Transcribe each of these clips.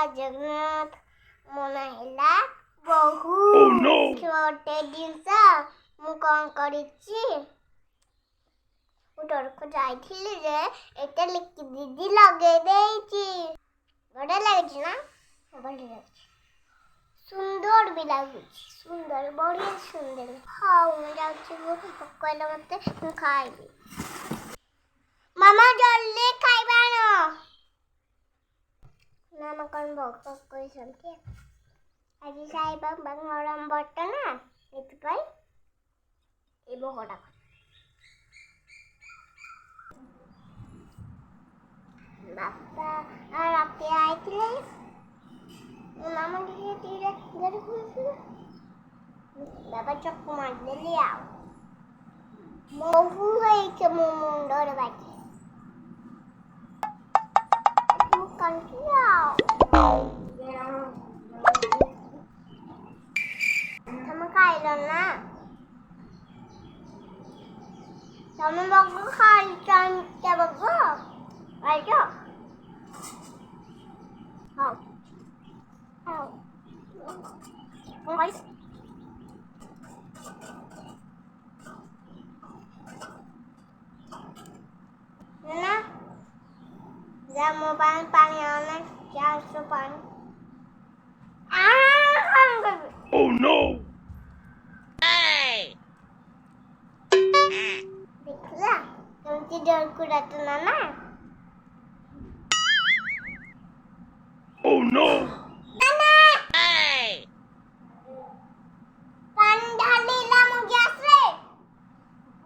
ଜଗନ୍ନାଥ ମନ ହେଲା ବହୁ ଗୋଟେ ଜିନିଷ ମୁଁ କଣ କରିଛି ଡରକୁ ଯାଇଥିଲି ଯେ ଏଟା ଲିକି ଦିଦି ଲଗେଇ ଦେଇଛି ବଢିଆ ଲାଗୁଛି ନା ବଢିଆ ଲାଗୁଛି ସୁନ୍ଦର ବି ଲାଗୁଛି ସୁନ୍ଦର ବଢିଆ ସୁନ୍ଦର ହଉ ମୁଁ ଯାଉଛି କହିଲା ମତେ ମୁଁ ଖାଇବି ମାମା ଜଲ୍ଦି ଖାଇବା ଆଣ ମାମା କଣ ଭୋକ କହିଛନ୍ତି ଆଜି ସାଇବାବା ଗରମ ବଟ ନା ସେଥିପାଇଁ ଏ ଭୋକଟା ବାପା ରାତି ଆଇଥିଲେ ମାମା ଟିକେ ଧୀରେ ଧୀରେ ଖୁସିଲେ ବାପା ଚକୁ ମାରିଦେଲି ଆଉ ବହୁ ହେଇଛି ମୋ ମୁଣ୍ଡରେ ବାଜି ମୁଁ କଣ୍ଠି ଆଉ ତମେ ଖାଇଲ ନା ତମେ ବଗ ଖାଇଛ ବଗ ଖାଇଛ ହଉ ହଉ କଣ ଖାଇଛ ନା ଯା ମୋ ପାଇଁ ପାଣି ଆଣେ ଚାଷ ପାଣି Oh no! ଦେଖିଲା କେମିତି ଡରକୁ ଡାକିଲା ନା Oh no! ପାଣି ଢାଳିଲା ମୁଁ ଗ୍ୟାସରେ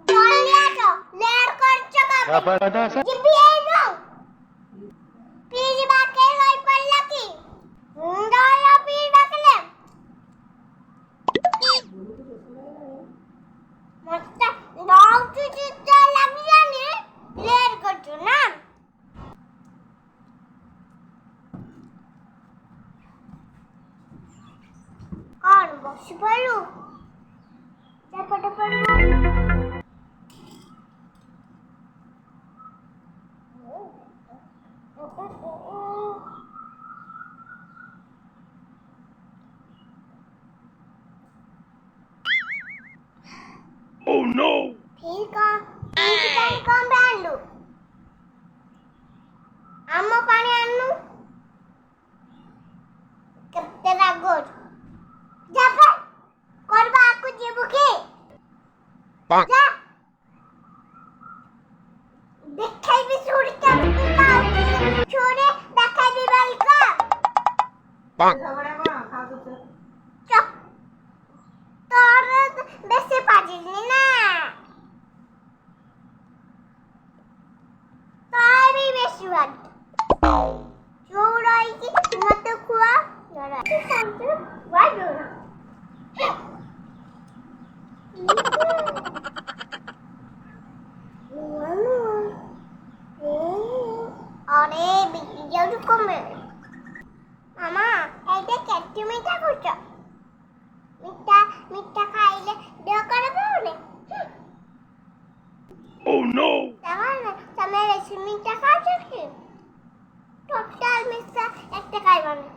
ଜଲ୍ଦି ଆସ ଲେଟ୍ କରିଛ ଯିବି ଏଇନୁ ପିଇଯିବା କେ ରହିପାରିଲା କି ଡର ପିଇବା କଲେ ମତେ ବହୁତ ଚିନ୍ତା ଲାଗିଲାନି ଲେଟ୍ କରୁଛୁ ନା କଣ ବସି ପଡିଲୁ ଚାପଟ ପଡିବୁ Oh no! ठीक है कौन बैठलू आम पानी आनू केते रागोज जा करबा आकु जेबु की जा देखाई भी छोड़ के का छोड़े देखाई भी बालिका चुप तोर बेसी पाजिनी ना तारी बेसी बात चोराई की मत खुआ जरा समझ वाजो अरे बिकी जाऊ कम मामा ऐसे केते मीठा खुच मीठा मीठा खाइले देह खराब होने Oh no! तमे बेसी मीठा खाओ कि टोटल मिसा एकटा खाइबानी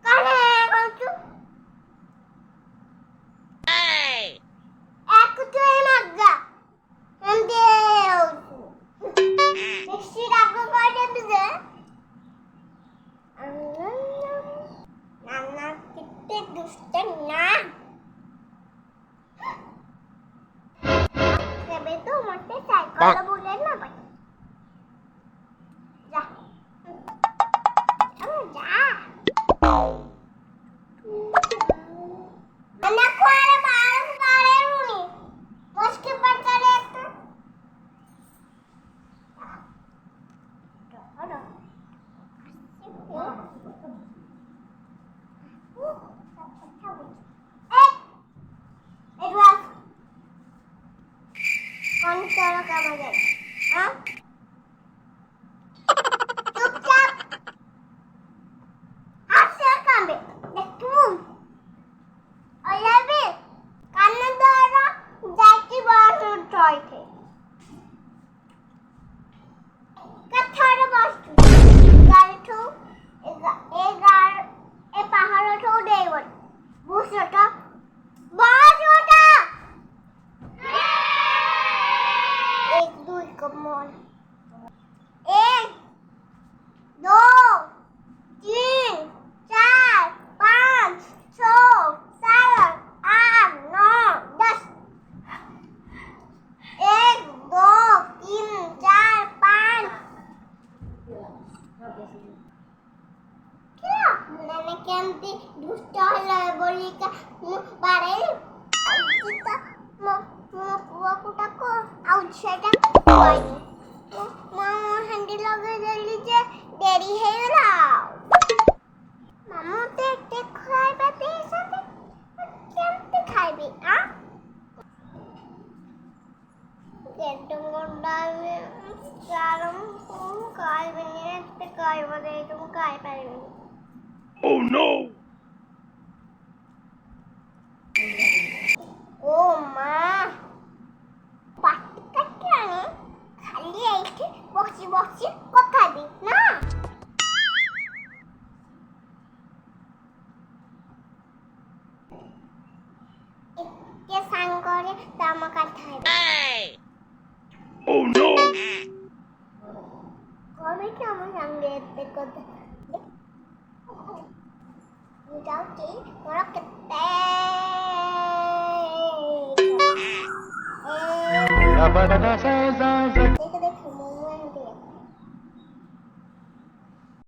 काने कहू एक तो ए मग्गा हम दे बेसी रागो कर दे जे नाना कितने दुष्ट ना केबे तो मोटे साइकिल बुले ना भाई जा जा अन्ना कोरे बाल काले रुनी मुश्किल पर करे कौन चलो काम आ जाए हाँ चुपचाप हाथ से काम बे देखूं अरे बे कान्ना द्वारा जाती बात उठाई थे कमोन 1 2 3 4 5 6 7 8 9 10 1 2 3 4 5 मैंने केमती दुष्ट हला बोलिका मु बारे आउचिता मो पुआ कुटाको आउछेटा कोइनी मो हंडी लगे जल्दी जे देरी हे गला मामू ते खाइबा दे सते केमती खाइबी आ केटुंगोंडा चारम खाइबे ने ते खाइबा दे तुम खाइ पाइबे Oh no! ओ माँ पाटी कट्टाने खाली ऐसे बक्सी बक्सी कथा दी ना के सांगरे तामा कथा है Oh no! कभी क्या हम सांगे ते कथा जाओ मोरा कितने Ba ba da da sa za za